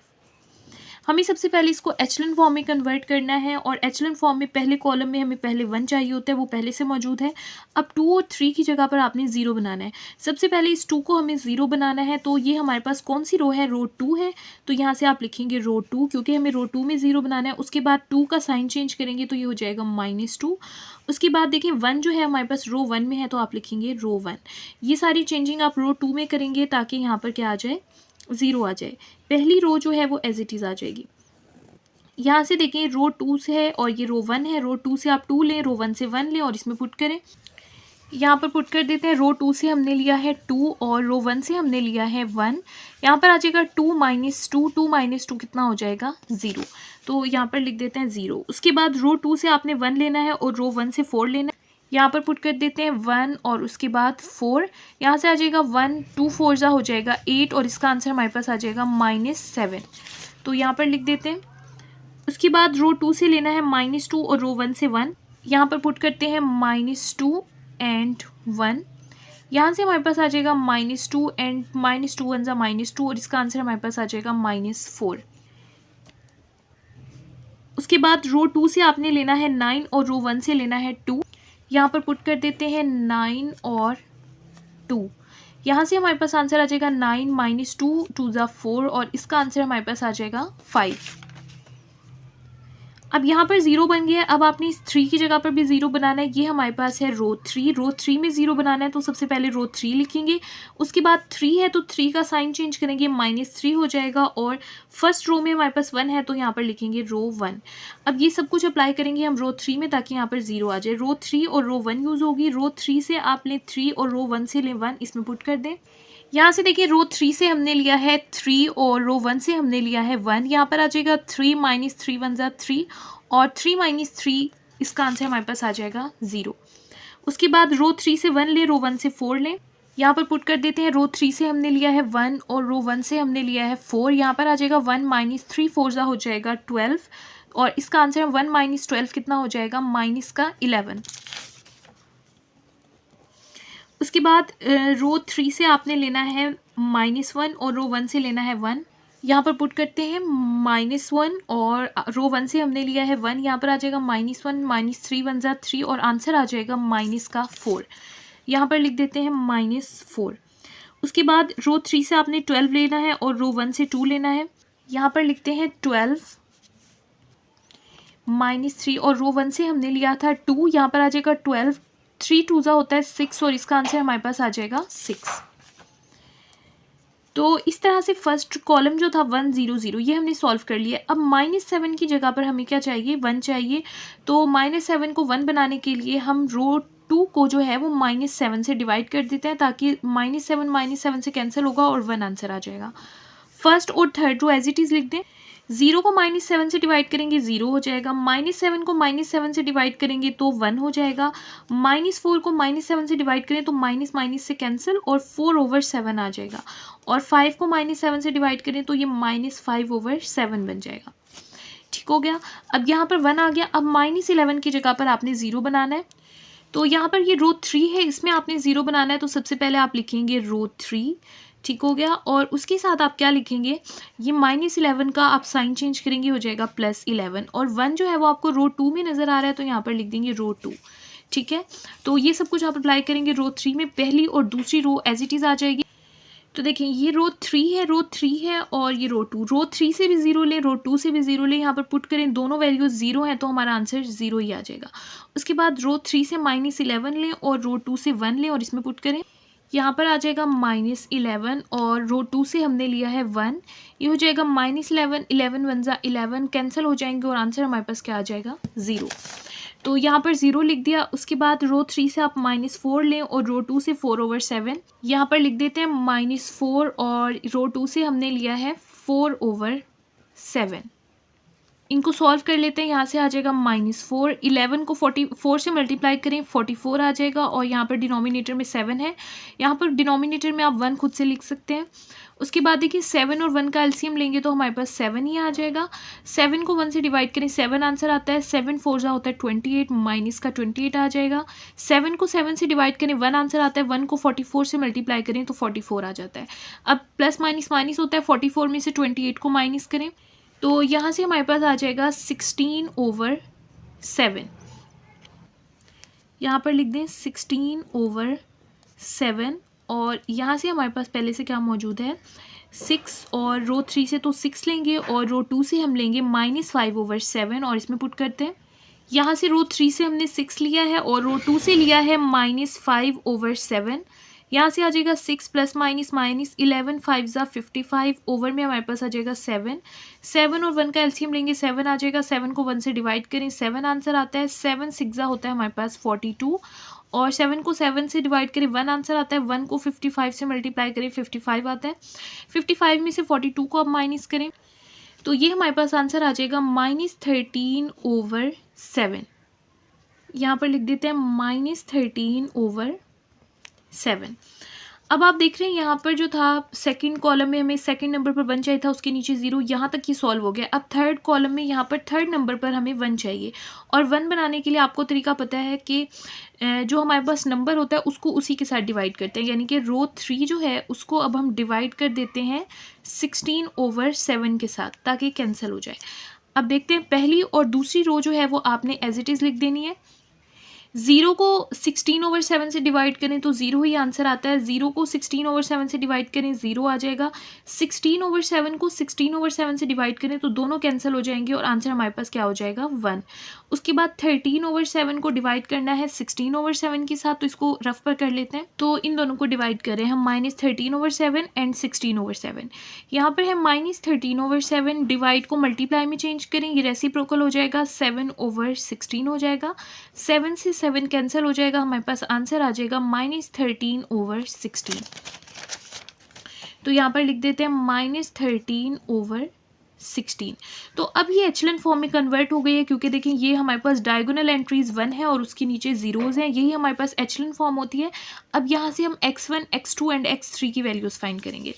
हमें सबसे पहले इसको एचलन फॉर्म में कन्वर्ट करना है और एचलन फॉर्म में पहले कॉलम में हमें पहले 1 चाहिए होता है, वो पहले से मौजूद है। अब 2 और 3 की जगह पर आपने 0 बनाना है। सबसे पहले इस 2 को हमें 0 बनाना है, तो ये हमारे पास कौन सी रो है, रो 2 है, तो यहाँ से आप लिखेंगे रो 2 क्योंकि हमें रो 2 में 0 बनाना है। उसके बाद 2 का साइन चेंज करेंगे तो ये हो जाएगा -2। उसके बाद देखिए 1 जो है हमारे पास रो 1 में है तो आप लिखेंगे रो 1। ये सारी चेंजिंग आप रो 2 में करेंगे ताकि यहाँ पर क्या आ जाए 0 आ जाए। पहली रो जो है वो एज इट इज़ आ जाएगी। यहाँ से देखें रो 2 से है और ये रो 1 है, रो 2 से आप 2 लें, रो 1 से 1 लें और इसमें पुट करें। यहाँ पर पुट कर देते हैं, रो 2 से हमने लिया है 2 और रो 1 से हमने लिया है 1। यहाँ पर आ जाएगा 2 -2, 2 -2 कितना हो जाएगा 0, तो यहाँ पर लिख देते हैं 0। उसके बाद रो 2 से आपने 1 लेना है और रो 1 से 4 लेना है, यहाँ पर पुट कर देते हैं 1 और उसके बाद 4, यहाँ से आ जाएगा 1, 2 4 ज़ा हो जाएगा 8 और इसका आंसर हमारे पास आ जाएगा -7, तो यहाँ पर लिख देते हैं। उसके बाद रो 2 से लेना है -2 और रो 1 से 1, यहाँ पर पुट करते हैं -2 एंड 1, यहाँ से हमारे पास आ जाएगा -2 एंड -2 वन ज़ा -2 और इसका आंसर हमारे पास आ जाएगा -4। उसके बाद रो 2 से आपने लेना है 9 और रो 1 से लेना है 2। यहाँ पर पुट कर देते हैं 9 और 2। यहाँ से हमारे पास आंसर आ जाएगा 9 - 2 2 ज़ा 4 और इसका आंसर हमारे पास आ जाएगा 5। अब यहाँ पर 0 बन गया है। अब आपने इस 3 की जगह पर भी 0 बनाना है। ये हमारे पास है रो 3। रो 3 में 0 बनाना है तो सबसे पहले रो 3 लिखेंगे। उसके बाद 3 है तो 3 का साइन चेंज करेंगे, -3 हो जाएगा और फर्स्ट रो में हमारे पास 1 है तो यहाँ पर लिखेंगे रो 1। अब ये सब कुछ अप्लाई करेंगे हम रो 3 में ताकि यहाँ पर 0 आ जाए। रो 3 और रो 1 यूज़ होगी। रो 3 से आप लें 3 और रो 1 से लें 1, इसमें पुट कर दें। यहाँ से देखिए रो 3 से हमने लिया है 3 और रो 1 से हमने लिया है 1। यहाँ पर आ जाएगा 3 - 3 वन ज़ा 3 और 3 - 3 इसका आंसर हमारे पास आ जाएगा 0। उसके बाद रो 3 से 1 लें, रो 1 से 4 लें। यहाँ पर पुट कर देते हैं। रो 3 से हमने लिया है 1 और रो 1 से हमने लिया है 4। यहाँ पर आ जाएगा 1 - 3 4 ज़ा हो जाएगा 12 और इसका आंसर 1 - 12 कितना हो जाएगा, -11। उसके बाद रो 3 से आपने लेना है -1 और रो 1 से लेना है 1। यहाँ पर पुट करते हैं -1 और रो 1 से हमने लिया है 1। यहाँ पर आ जाएगा -1 - 3 वन ज़ा 3 और आंसर आ जाएगा -4। यहाँ पर लिख देते हैं -4। उसके बाद रो 3 से आपने 12 लेना है और रो 1 से 2 लेना है। यहाँ पर लिखते हैं 12 -3 और रो 1 से हमने लिया था 2। यहाँ पर आ जाएगा 12 3 2 ज़ा होता है 6 और इसका आंसर हमारे पास आ जाएगा 6। तो इस तरह से फर्स्ट कॉलम जो था 1 0 0 ये हमने सॉल्व कर लिया। अब -7 की जगह पर हमें क्या चाहिए, 1 चाहिए। तो -7 को 1 बनाने के लिए हम रो 2 को जो है वो -7 से डिवाइड कर देते हैं ताकि -7 से कैंसिल होगा और 1 आंसर आ जाएगा। फर्स्ट और third row as it is लिख दें। 0 को -7 से डिवाइड करेंगे 0 हो जाएगा। -7 को -7 से डिवाइड करेंगे तो 1 हो जाएगा। -4 को -7 से डिवाइड करें तो माइनस से कैंसिल और 4/7 आ जाएगा। और 5 को -7 से डिवाइड करें तो ये -5/7 बन जाएगा। ठीक हो गया। अब यहाँ पर 1 आ गया। अब -11 की जगह पर आपने 0 बनाना है। तो यहाँ पर ये रो 3 है, इसमें आपने 0 बनाना है तो सबसे पहले आप लिखेंगे रो 3। ठीक हो गया। और उसके साथ आप क्या लिखेंगे, ये -11 का आप साइन चेंज करेंगे, हो जाएगा +11 और 1 जो है वो आपको रो 2 में नज़र आ रहा है तो यहाँ पर लिख देंगे रो 2। ठीक है। तो ये सब कुछ आप अप्लाई करेंगे रो 3 में। पहली और दूसरी रो एज इट इज़ आ जाएगी। तो देखिए ये रो 3 है और ये रो 2। रो 3 से भी 0 लें, रो 2 से भी 0 लें। यहाँ पर पुट करें, दोनों वैल्यूज़ 0 हैं तो हमारा आंसर 0 ही आ जाएगा। उसके बाद रो 3 से -11 लें और रो 2 से 1 लें और इसमें पुट करें। यहाँ पर आ जाएगा -11 और रो 2 से हमने लिया है 1। ये हो जाएगा -11 11 वन ज़ा 11 कैंसिल हो जाएंगे और आंसर हमारे पास क्या आ जाएगा, 0। तो यहाँ पर 0 लिख दिया। उसके बाद रो 3 से आप -4 लें और रो 2 से 4/7। यहाँ पर लिख देते हैं -4 और रो 2 से हमने लिया है 4/7। इनको सॉल्व कर लेते हैं। यहाँ से आ जाएगा -4। 11 को 44 से मल्टीप्लाई करें 44 आ जाएगा और यहाँ पर डिनोमिनेटर में 7 है। यहाँ पर डिनोमिनेटर में आप 1 खुद से लिख सकते हैं। उसके बाद देखिए 7 और 1 का एलसीएम लेंगे तो हमारे पास 7 ही आ जाएगा। 7 को 1 से डिवाइड करें 7 आंसर आता है। 7 4 जा होता है 28 माइनस का 28 आ जाएगा। 7 को 7 से डिवाइड करें 1 आंसर आता है। 1 को 44 से मल्टीप्लाई करें तो 44 आ जाता है। अब प्लस माइनस माइनस होता है। 44 में से 28 को माइनस करें तो यहाँ से हमारे पास आ जाएगा 16/7। यहाँ पर लिख दें 16/7 और यहाँ से हमारे पास पहले से क्या मौजूद है 6 और रो 3 से तो 6 लेंगे और रो 2 से हम लेंगे -5/7 और इसमें पुट करते हैं। यहाँ से रो 3 से हमने 6 लिया है और रो 2 से लिया है -5/7। यहाँ से आ जाएगा 6 प्लस माइनस माइनस 11 5 ज़ा 55 ओवर में हमारे पास आ जाएगा 7 और 1 का एलसीएम लेंगे 7 आ जाएगा। 7 को 1 से डिवाइड करें 7 आंसर आता है। 7 6 ज़ा होता है हमारे पास 42 और 7 को 7 से डिवाइड करें 1 आंसर आता है। 1 को 55 से मल्टीप्लाई करें 55 आता है। 55 में से 42 को अब माइनस करें तो ये हमारे पास आंसर आ जाएगा -13/7। यहाँ पर लिख देते हैं -13/7। अब आप देख रहे हैं यहाँ पर जो था सेकंड कॉलम में हमें सेकंड नंबर पर 1 चाहिए था, उसके नीचे 0, यहाँ तक ये सॉल्व हो गया। अब थर्ड कॉलम में यहाँ पर थर्ड नंबर पर हमें 1 चाहिए, और 1 बनाने के लिए आपको तरीका पता है कि जो हमारे पास नंबर होता है उसको उसी के साथ डिवाइड करते हैं, यानी कि रो 3 जो है उसको अब हम डिवाइड कर देते हैं 16/7 के साथ, ताकि कैंसिल हो जाए। अब देखते हैं, पहली और दूसरी रो जो है वो आपने एज इट इज़ लिख देनी है। 0 को 16/7 से डिवाइड करें तो 0 ही आंसर आता है। 0 को 16/7 से डिवाइड करें 0 आ जाएगा। 16/7 को 16/7 से डिवाइड करें तो दोनों कैंसिल हो जाएंगे और आंसर हमारे पास क्या हो जाएगा 1। उसके बाद 13/7 को डिवाइड करना है 16/7 के साथ, तो इसको रफ पर कर लेते हैं। तो इन दोनों को डिवाइड करें हम -13/7 एंड 16/7। यहाँ पर है -13/7, डिवाइड को मल्टीप्लाई में चेंज करें, ये रेसिप्रोकल हो जाएगा, 7/16 हो जाएगा। 7 से 7 कैंसिल हो जाएगा, हमारे पास आंसर आ जाएगा -13/16। तो यहाँ पर लिख देते हैं -13/16। तो अब ये एचलन फॉर्म में कन्वर्ट हो गई है, क्योंकि देखें ये हमारे पास डायगोनल एंट्रीज 1 है और उसके नीचे जीरोज़ हैं, यही हमारे पास एचलन फॉर्म होती है। अब यहाँ से हम x1, x2 एंड x3 की वैल्यूज़ फाइंड करेंगे।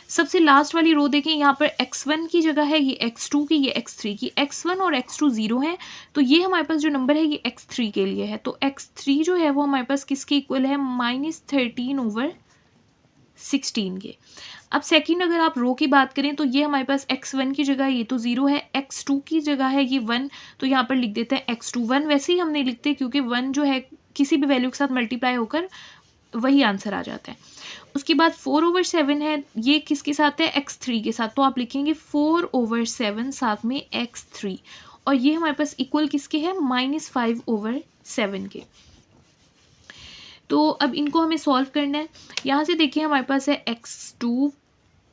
सबसे लास्ट वाली रो देखें, यहाँ पर x1 की जगह है ये x2 की, ये x3 की। x1 और x2 0 है, तो ये हमारे पास जो नंबर है ये x3 के लिए है। तो x3 जो है वो हमारे पास किसके इक्वल है, -13/16 के। अब सेकंड अगर आप रो की बात करें तो ये हमारे पास x1 की जगह ये तो 0 है, x2 की जगह है ये 1, तो यहाँ पर लिख देते हैं x2। 1 वैसे ही हम नहीं लिखते, क्योंकि 1 जो है किसी भी वैल्यू के साथ मल्टीप्लाई होकर वही आंसर आ जाता है। उसके बाद 4/7 है, ये किसके साथ है, x3 के साथ, तो आप लिखेंगे 4/7 साथ में x3, और ये हमारे पास इक्वल किसके है, -5/7 के। तो अब इनको हमें सॉल्व करना है। यहाँ से देखिए हमारे पास है x2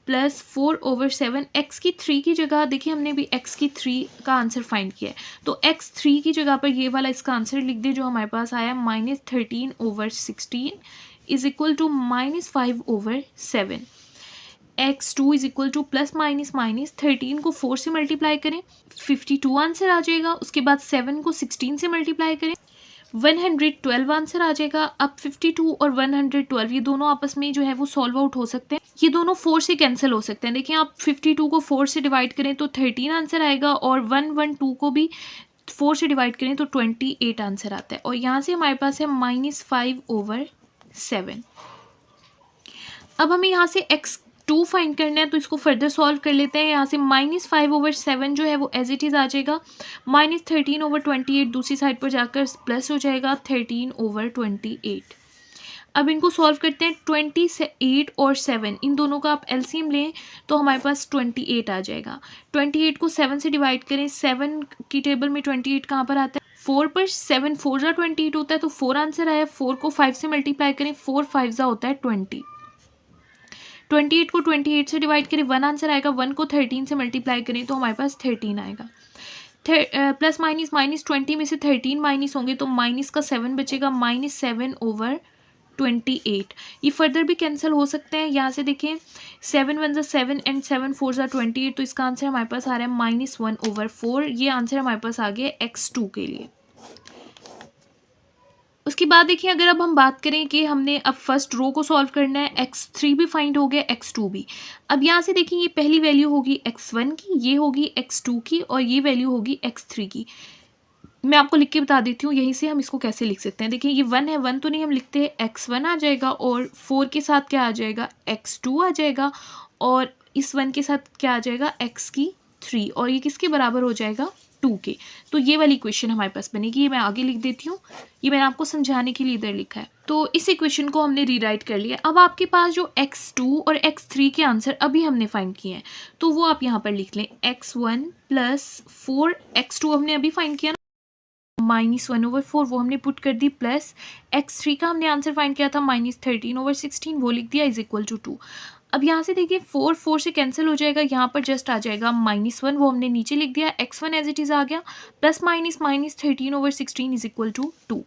प्लस 4/7, x की 3 की जगह देखिए हमने भी x की 3 का आंसर फाइंड किया है, तो x3 की जगह पर ये वाला इसका आंसर लिख दे जो हमारे पास आया -13/16 is equal to -5/7। x2 is equal to plus minus minus 13 को 4 से मल्टीप्लाई करें 52 आंसर आ जाएगा। उसके बाद 7 को 16 से मल्टीप्लाई करें 112 आंसर आ जाएगा। अब 52 और 112 ये दोनों आपस में जो है वो सॉल्व आउट हो सकते हैं, ये दोनों 4 से कैंसिल हो सकते हैं। देखिए आप 52 को 4 से डिवाइड करें तो 13 आंसर आएगा, और 112 को भी 4 से डिवाइड करें तो 28 आंसर आता है, और यहाँ से हमारे पास है -5/7। अब हमें यहाँ से x2 फाइंड करना है, तो इसको फर्दर सॉल्व कर लेते हैं। यहाँ से -5/7 जो है वो एज इट इज़ आ जाएगा, -13/28 दूसरी साइड पर जाकर प्लस हो जाएगा 13/28। अब इनको सॉल्व करते हैं। 28 और 7 इन दोनों का आप एलसीएम लें तो हमारे पास 28 आ जाएगा। 28 को 7 से डिवाइड करें, 7 की टेबल में 28 कहाँ पर आता है, 4 पर। 7 4 जा 28 होता है, तो 4 आंसर आया। 4 को 5 से मल्टीप्लाई करें, 4 5 जा होता है 20। 28 को 28 से डिवाइड करें 1 आंसर आएगा। 1 को 13 से मल्टीप्लाई करें तो हमारे पास 13 आएगा। प्लस माइनस -20 में से 13 माइनस होंगे तो माइनस का 7 बचेगा, -7/28। ये फर्दर भी कैंसिल हो सकते हैं। यहाँ से देखें 7 1 जा 7 एंड 7 4 जा 28, तो इसका आंसर हमारे पास आ रहा है -1/4। ये आंसर हमारे पास आ गया x2 के लिए। उसके बाद देखिए अगर अब हम बात करें कि हमने अब फर्स्ट रो को सॉल्व करना है, x3 भी फाइंड हो गया, x2 भी। अब यहाँ से देखिए ये पहली वैल्यू होगी x1 की, ये होगी x2 की, और ये वैल्यू होगी x3 की। मैं आपको लिख के बता देती हूँ यहीं से हम इसको कैसे लिख सकते हैं। देखिए ये 1 है, 1 तो नहीं हम लिखते हैं, x1 आ जाएगा, और 4 के साथ क्या आ जाएगा, x2 आ जाएगा, और इस 1 के साथ क्या आ जाएगा, x की 3, और ये किसके बराबर हो जाएगा, 2 के। तो ये वाली इक्वेशन हमारे पास बनेगी। ये मैं आगे लिख देती हूँ, ये मैंने आपको समझाने के लिए इधर लिखा है। तो इस इक्वेशन को हमने रीराइट कर लिया। अब आपके पास जो x2 और x3 के आंसर अभी हमने फाइंड किए हैं, तो वो आप यहाँ पर लिख लें। x1 प्लस 4, x2 हमने अभी फाइंड किया ना, -1/4 वो हमने पुट कर दी, प्लस x3 का हमने आंसर फाइंड किया था -13/16, वो लिख दिया, इज इक्वल टू 2। अब यहाँ से देखिए 4 4 से कैंसिल हो जाएगा, यहाँ पर जस्ट आ जाएगा -1, वो हमने नीचे लिख दिया, x1 एज इट इज़ आ गया, प्लस -13/16 इज इक्वल टू 2।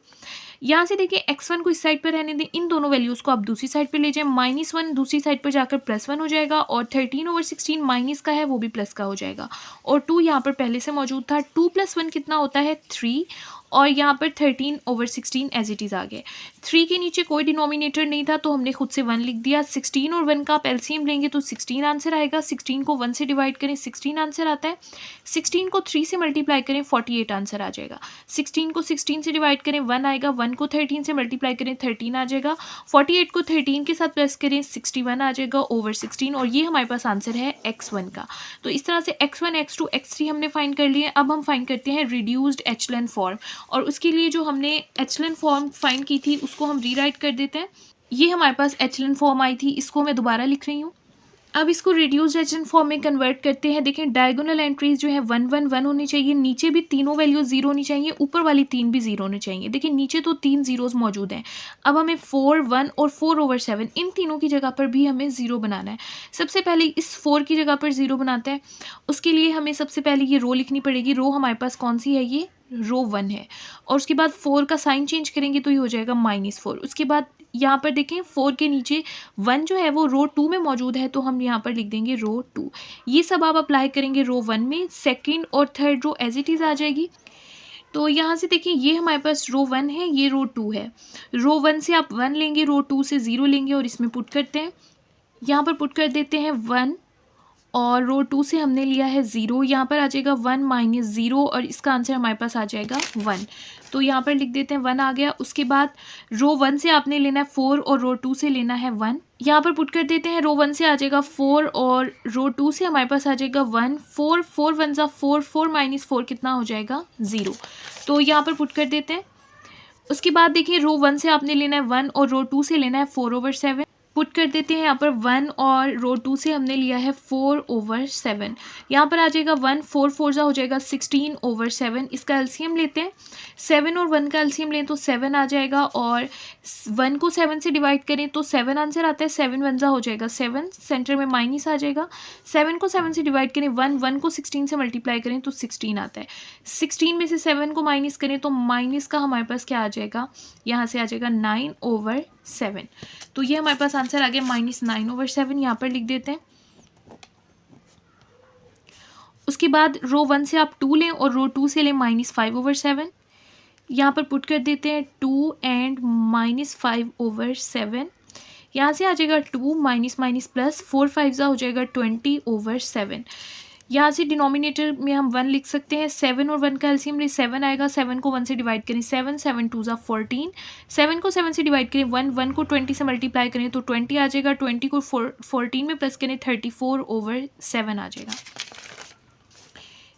यहाँ से देखिए x1 को इस साइड पर रहने दें, इन दोनों वैल्यूज़ को आप दूसरी साइड पर ले जाएं, -1 दूसरी साइड पर जाकर +1 हो जाएगा, और 13/16 माइनस का है वो भी प्लस का हो जाएगा, और 2 यहाँ पर पहले से मौजूद था। 2 + 1 कितना होता है, 3, और यहाँ पर 13/16 एज इट इज़ आ गया। 3 के नीचे कोई डिनोमिनेटर नहीं था तो हमने खुद से 1 लिख दिया। 16 और 1 का आप एलसीएम लेंगे तो 16 आंसर आएगा। 16 को 1 से डिवाइड करें 16 आंसर आता है। 16 को 3 से मल्टीप्लाई करें 48 आंसर आ जाएगा। 16 को 16 से डिवाइड करें 1 आएगा। 1 को 13 से मल्टीप्लाई करें 13 आ जाएगा। 48 को 13 के साथ प्लस करें 61 आ जाएगा ओवर 16, और ये हमारे पास आंसर है x1 का। तो इस तरह से x1, x2, x3 हमने फाइंड कर लिए। अब हम फाइंड करते हैं रिड्यूस्ड एचलन फॉर्म, और उसके लिए जो हमने एचलन फॉर्म फाइंड की थी उसको हम रीराइट कर देते हैं। ये हमारे पास एचलन फॉर्म आई थी, इसको मैं दोबारा लिख रही हूँ। अब इसको रिड्यूस्ड एचलन फॉर्म में कन्वर्ट करते हैं। देखें डायगोनल एंट्रीज जो है 1 1 1 होनी चाहिए, नीचे भी तीनों वैल्यूज 0 होनी चाहिए, ऊपर वाली 3 भी 0 होनी चाहिए। देखिए नीचे तो 3 जीरोज मौजूद हैं। अब हमें 4 1 और 4/7 इन तीनों की जगह पर भी हमें 0 बनाना है। सबसे पहले इस 4 की जगह पर 0 बनाते हैं। उसके लिए हमें सबसे पहले ये रो लिखनी पड़ेगी। रो हमारे पास कौन सी है, ये रो 1 है, और उसके बाद 4 का साइन चेंज करेंगे तो ये हो जाएगा -4। उसके बाद यहाँ पर देखें 4 के नीचे 1 जो है वो रो 2 में मौजूद है, तो हम यहाँ पर लिख देंगे रो 2। ये सब आप अप्लाई करेंगे रो 1 में। सेकंड और third row as it is आ जाएगी। तो यहाँ से देखिए ये हमारे पास रो 1 है, ये रो 2 है। रो 1 से आप 1 लेंगे, रो 2 से 0 लेंगे और इसमें पुट करते हैं। यहाँ पर पुट कर देते हैं 1, और रो 2 से हमने लिया है 0, यहाँ पर आ जाएगा 1 - 0, और इसका आंसर हमारे पास आ जाएगा 1। तो यहाँ पर लिख देते हैं 1 आ गया। उसके बाद रो 1 से आपने लेना है 4 और रो 2 से लेना है 1। यहाँ पर पुट कर देते हैं। रो 1 से आ जाएगा 4 और रो 2 से हमारे पास आ जाएगा 1। 4 4 1 ज़ा 4, 4 - 4 कितना हो जाएगा 0। तो यहाँ पर पुट कर देते हैं। उसके बाद देखिए रो 1 से आपने लेना है 1 और रो 2 से लेना है 4/7। पुट कर देते हैं यहाँ पर 1, और रो 2 से हमने लिया है 4/7। यहाँ पर आ जाएगा 1, 4 4 ज़ा हो जाएगा 16/7। इसका एलसीएम लेते हैं। 7 और 1 का एलसीएम लें तो 7 आ जाएगा, और 1 को 7 से डिवाइड करें तो 7 आंसर आता है। 7 1 ज़ा हो जाएगा 7, सेंटर में माइनस आ जाएगा। 7 को 7 से डिवाइड करें 1, 1 को 16 से मल्टीप्लाई करें तो 16 आता है। 16 में से 7 को माइनस करें तो माइनस का हमारे पास क्या आ जाएगा, यहाँ से आ जाएगा 9/7। तो ये हमारे पास आंसर आ गया -9/7। यहाँ पर लिख देते हैं। उसके बाद रो 1 से आप 2 लें और रो 2 से लें -5/7। यहाँ पर पुट कर देते हैं 2 एंड -5/7। यहाँ से आ जाएगा 2 माइनस प्लस 4 5 ज़ा हो जाएगा 20/7। यहाँ से डिनोमिनेटर में हम 1 लिख सकते हैं। 7 और 1 का एलसीएम ले 7 आएगा। 7 को 1 से डिवाइड करें 7, 7 2 ज़ा 14। 7 को 7 से डिवाइड करें 1, 1 को 20 से मल्टीप्लाई करें तो 20 आ जाएगा। 20 को 14 में प्लस करें 34/7 आ जाएगा।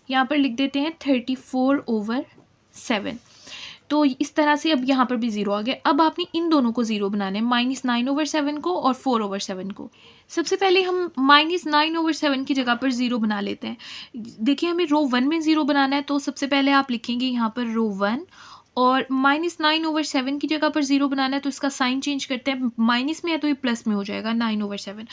यहाँ पर लिख देते हैं 34/7। तो इस तरह से अब यहाँ पर भी 0 आ गया। अब आपने इन दोनों को 0 बनाना है, -9/7 को और 4/7 को। सबसे पहले हम -9/7 की जगह पर 0 बना लेते हैं। देखिए हमें रो 1 में 0 बनाना है, तो सबसे पहले आप लिखेंगे यहाँ पर रो 1, और -9/7 की जगह पर 0 बनाना है तो इसका साइन चेंज करते हैं। माइनस में है तो ये प्लस में हो जाएगा 9/7।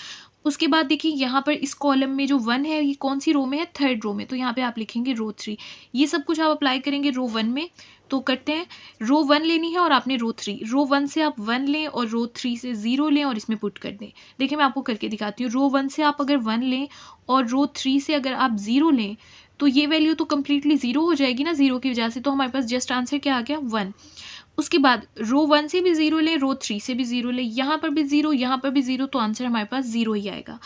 उसके बाद देखिए यहाँ पर इस कॉलम में जो 1 है ये कौन सी रो में है, थर्ड रो में, तो यहाँ पे आप लिखेंगे रो 3। ये सब कुछ आप अप्लाई करेंगे रो 1 में। तो करते हैं, रो 1 लेनी है और आपने रो 3, रो 1 से आप 1 लें और रो 3 से 0 लें और इसमें पुट कर दें। देखिए मैं आपको करके दिखाती हूँ। रो 1 से आप अगर 1 लें और रो 3 से अगर आप 0 लें तो ये वैल्यू तो कम्प्लीटली 0 हो जाएगी ना 0 की वजह से, तो हमारे पास जस्ट आंसर क्या आ गया 1। उसके बाद रो 1 से भी 0 लें, रो 3 से भी 0 लें, यहाँ पर भी 0, यहाँ पर भी 0, तो आंसर हमारे पास 0 ही आएगा।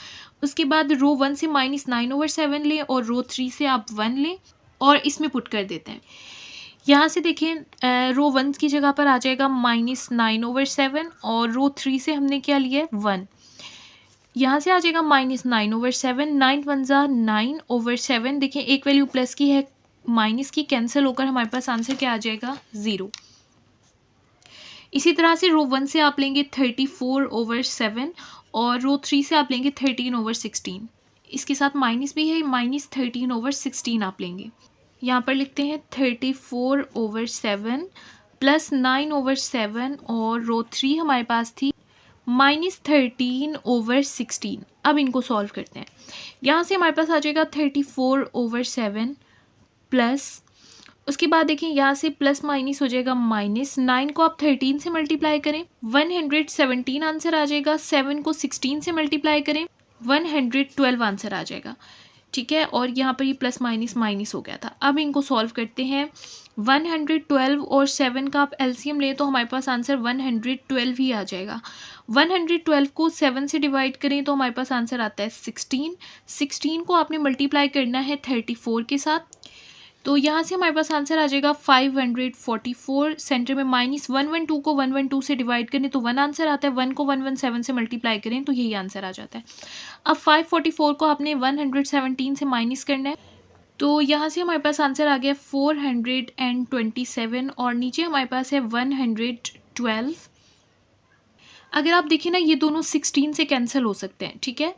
उसके बाद रो 1 से -9/7 लें और रो 3 से आप 1 लें और इसमें पुट कर देते हैं। यहाँ से देखें रो 1 की जगह पर आ जाएगा -9/7 और रो 3 से हमने क्या लिया है 1। यहाँ से आ जाएगा -9/7, 9 1 ज़ा 9/7। देखिए एक वैल्यू प्लस की है, माइनस की कैंसिल होकर हमारे पास आंसर क्या आ जाएगा 0। इसी तरह से रो 1 से आप लेंगे 34/7 और रो 3 से आप लेंगे 13/16। इसके साथ माइनस भी है, -13/16 आप लेंगे। यहाँ पर लिखते हैं 34/7 प्लस 9/7 और रो 3 हमारे पास थी -13/16। अब इनको सॉल्व करते हैं। यहाँ से हमारे पास आ जाएगा 34/7 प्लस, उसके बाद देखिए यहाँ से प्लस माइनस हो जाएगा माइनस। 9 को आप 13 से मल्टीप्लाई करें 117 आंसर आ जाएगा। 7 को 16 से मल्टीप्लाई करें 112 आंसर आ जाएगा। ठीक है, और यहाँ पर ये प्लस माइनस माइनस हो गया था। अब इनको सॉल्व करते हैं। 112 और 7 का आप एलसीएम लें तो हमारे पास आंसर 112 ही आ जाएगा। 112 को 7 से डिवाइड करें तो हमारे पास आंसर आता है 16। 16 को आपने मल्टीप्लाई करना है 34 के साथ, तो यहाँ से हमारे पास आंसर आ जाएगा 544। सेंटर में माइनस 112 को 112 से डिवाइड करें तो 1 आंसर आता है, 1 को 117 से मल्टीप्लाई करें तो यही आंसर आ जाता है। अब 544 को आपने 117 से माइनस करना है, तो यहाँ से हमारे पास आंसर आ गया 427 और नीचे हमारे पास है 112। अगर आप देखें ना, ये दोनों 16 से कैंसिल हो सकते हैं, ठीक है।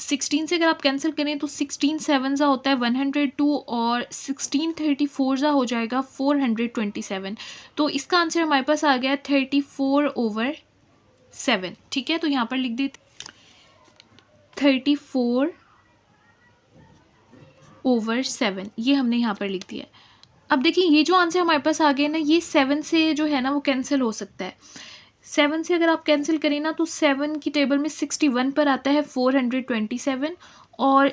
16 से अगर आप कैंसिल करें तो 16 7 ज़ा होता है 102 और 16 34 ज़ा हो जाएगा 427। तो इसका आंसर हमारे पास आ गया 34/7, ठीक है। तो यहाँ पर लिख देते 34/7, ये हमने यहाँ पर लिख दिया है। अब देखिए ये जो आंसर हमारे पास आ गया ना, ये 7 से जो है ना वो कैंसिल हो सकता है। 7 से अगर आप कैंसिल करें ना तो 7 की टेबल में 61 पर आता है 427 और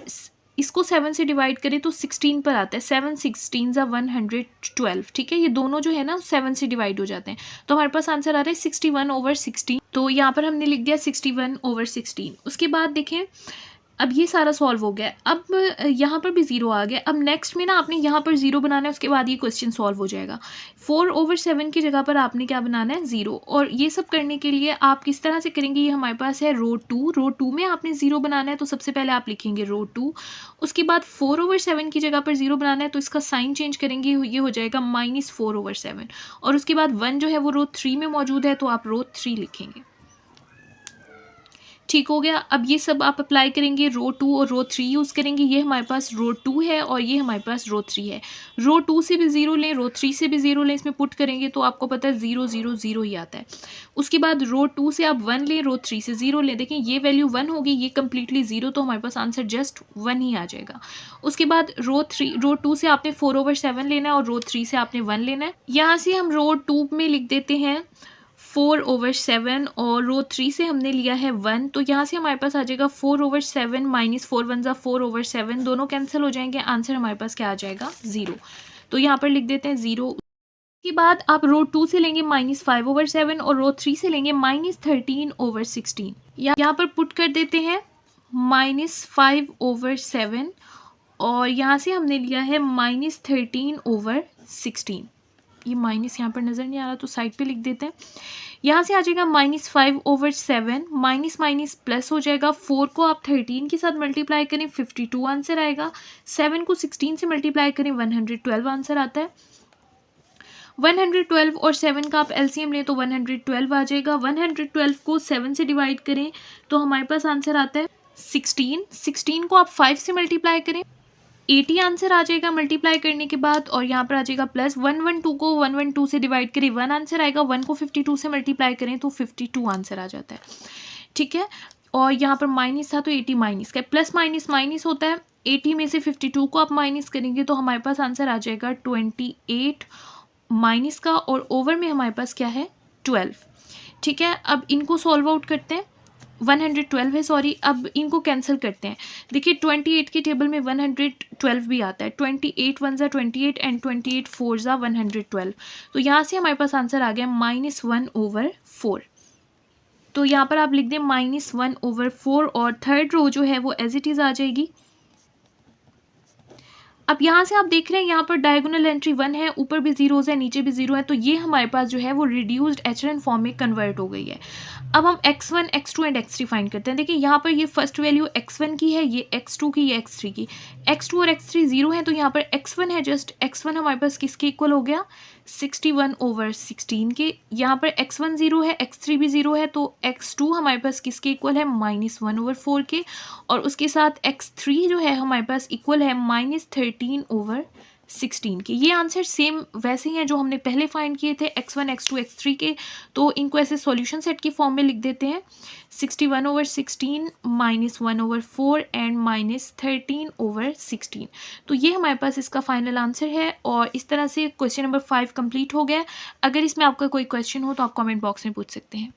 इसको 7 से डिवाइड करें तो 16 पर आता है। 7 16 ज़ा 112, ठीक है। ये दोनों जो है ना 7 से डिवाइड हो जाते हैं, तो हमारे पास आंसर आ रहा है 61/16। तो यहाँ पर हमने लिख दिया 61/16। उसके बाद देखें, अब ये सारा सॉल्व हो गया। अब यहाँ पर भी ज़ीरो आ गया। अब नेक्स्ट में ना आपने यहाँ पर ज़ीरो बनाना है, उसके बाद ये क्वेश्चन सॉल्व हो जाएगा। 4/7 की जगह पर आपने क्या बनाना है, ज़ीरो। और ये सब करने के लिए आप किस तरह से करेंगे, ये हमारे पास है रो 2। रो 2 में आपने ज़ीरो बनाना है, तो सबसे पहले आप लिखेंगे रो 2। उसके बाद 4/7 की जगह पर ज़ीरो बनाना है, तो इसका साइन चेंज करेंगे, ये हो जाएगा -4/7। और उसके बाद 1 जो है वो रो 3 में मौजूद है, तो आप रो 3 लिखेंगे। ठीक हो गया। अब ये सब आप अप्लाई करेंगे, रो 2 और रो 3 यूज़ करेंगे। ये हमारे पास रो 2 है और ये हमारे पास रो 3 है। रो 2 से भी ज़ीरो लें, रो 3 से भी ज़ीरो लें, इसमें पुट करेंगे तो आपको पता है 0 0 0 ही आता है। उसके बाद रो 2 से आप 1 लें, रो 3 से 0 लें। देखें ये वैल्यू 1 होगी, ये कम्प्लीटली 0, तो हमारे पास आंसर जस्ट 1 ही आ जाएगा। उसके बाद रो 2 से आपने 4/7 लेना है और रो 3 से आपने 1 लेना है। यहाँ से हम रो 2 में लिख देते हैं 4/7 और रो 3 से हमने लिया है 1, तो यहाँ से हमारे पास आ जाएगा 4/7 -4 1 ज़ा 4/7, दोनों कैंसिल हो जाएंगे। आंसर हमारे पास क्या आ जाएगा, 0। तो यहाँ पर लिख देते हैं 0। उसके बाद आप रो 2 से लेंगे -5/7 और रो 3 से लेंगे -13/16। यहाँ पर पुट कर देते हैं -5/7 और यहाँ से हमने लिया है -13/16। ये माइनस यहाँ पर नज़र नहीं आ रहा, तो साइड पे लिख देते हैं। यहाँ से आ जाएगा -5/7, माइनस माइनस प्लस हो जाएगा। 4 को आप 13 के साथ मल्टीप्लाई करें 52 आंसर आएगा। 7 को 16 से मल्टीप्लाई करें 112 आंसर आता है। 112 और 7 का आप एलसीएम लें तो 112 आ जाएगा। 112 को 7 से डिवाइड करें तो हमारे पास आंसर आता है 16। 16 को आप 5 से मल्टीप्लाई करें 80 आंसर आ जाएगा मल्टीप्लाई करने के बाद, और यहाँ पर आ जाएगा प्लस। 112 को 112 से डिवाइड करें 1 आंसर आएगा। 1 को 52 से मल्टीप्लाई करें तो 52 आंसर आ जाता है, ठीक है। और यहाँ पर माइनस था तो 80 माइनस का, प्लस माइनस माइनस होता है। 80 में से 52 को आप माइनस करेंगे तो हमारे पास आंसर आ जाएगा 28 माइनस का, और ओवर में हमारे पास क्या है 12, ठीक है। अब इनको सॉल्व आउट करते हैं। 112 है, सॉरी। अब इनको कैंसिल करते हैं। देखिए 28 की टेबल में 112 भी आता है। 28 1 ज़ा 28 एंड 28 4 ज़ा 112। तो यहाँ से हमारे पास आंसर आ गया -1/4। तो यहाँ पर आप लिख दें -1/4 और थर्ड रो जो है वो एज इट इज़ आ जाएगी। अब यहाँ से आप देख रहे हैं यहाँ पर डायगोनल एंट्री 1 है, ऊपर भी जीरोज़ है, नीचे भी जीरो है, तो ये हमारे पास जो है वो रिड्यूस्ड एचरन फॉर्म में कन्वर्ट हो गई है। अब हम x1 x2 and x3 find करते हैं। देखिए यहाँ पर ये फर्स्ट वैल्यू x1 की है, ये x2 की, ये x3 की। x2 और x3 जीरो है, तो यहाँ पर x1 है, जस्ट x1 हमारे पास किसके इक्वल हो गया 61/16 के। यहाँ पर x1 जीरो है, x3 भी जीरो है, तो x2 हमारे पास किसके इक्वल है -1/4 के, और उसके साथ x3 जो है हमारे पास इक्वल है -13/16 के। ये आंसर सेम वैसे ही हैं जो हमने पहले फाइंड किए थे x1 x2 x3 के, तो इनको ऐसे सॉल्यूशन सेट की फॉर्म में लिख देते हैं 61/16 -1/4 एंड -13/16। तो ये हमारे पास इसका फाइनल आंसर है, और इस तरह से क्वेश्चन नंबर 5 कंप्लीट हो गया। अगर इसमें आपका कोई क्वेश्चन हो तो आप कमेंट बॉक्स में पूछ सकते हैं।